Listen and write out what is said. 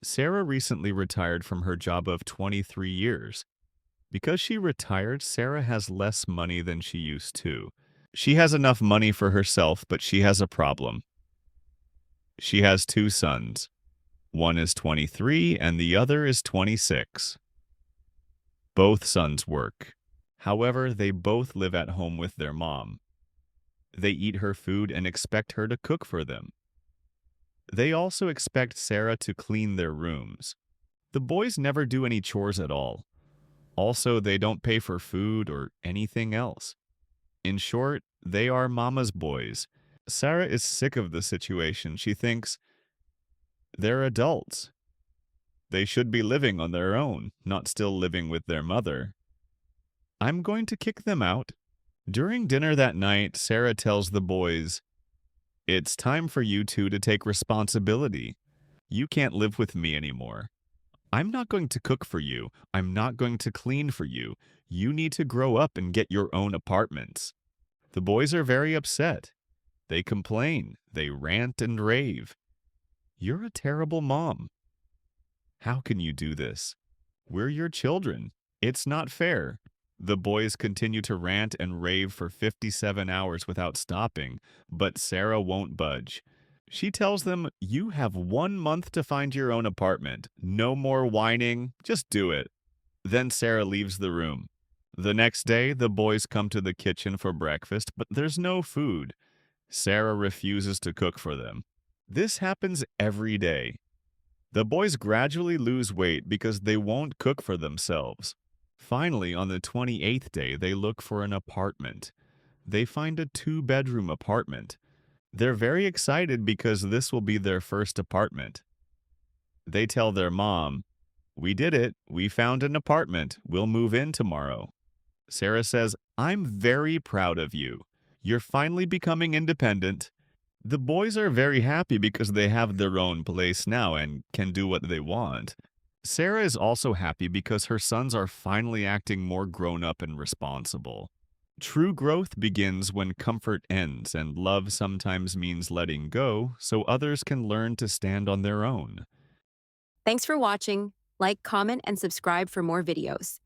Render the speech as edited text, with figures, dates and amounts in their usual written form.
Sarah recently retired from her job of 23 years. Because she retired, Sarah has less money than she used to. She has enough money for herself, but she has a problem. She has two sons. One is 23 and the other is 26. Both sons work. However, they both live at home with their mom. They eat her food and expect her to cook for them. They also expect Sarah to clean their rooms. The boys never do any chores at all. Also, they don't pay for food or anything else. In short, they are mama's boys. Sarah is sick of the situation. She thinks they're adults. They should be living on their own, not still living with their mother. I'm going to kick them out. During dinner that night, Sarah tells the boys, "It's time for you two to take responsibility. You can't live with me anymore. I'm not going to cook for you. I'm not going to clean for you. You need to grow up and get your own apartments." The boys are very upset. They complain. They rant and rave. "You're a terrible mom. How can you do this? We're your children. It's not fair." The boys continue to rant and rave for 57 hours without stopping, but Sarah won't budge. She tells them, "You have 1 month to find your own apartment. No more whining. Just do it." Then Sarah leaves the room. The next day, the boys come to the kitchen for breakfast, but there's no food. Sarah refuses to cook for them. This happens every day. The boys gradually lose weight because they won't cook for themselves. Finally, on the 28th day, they look for an apartment. They find a 2-bedroom apartment. They're very excited because this will be their first apartment. They tell their mom, "We did it. We found an apartment. We'll move in tomorrow." Sarah says, "I'm very proud of you. You're finally becoming independent." The boys are very happy because they have their own place now and can do what they want. Sarah is also happy because her sons are finally acting more grown up and responsible. True growth begins when comfort ends, and love sometimes means letting go so others can learn to stand on their own. Thanks for watching. Like, comment, and subscribe for more videos.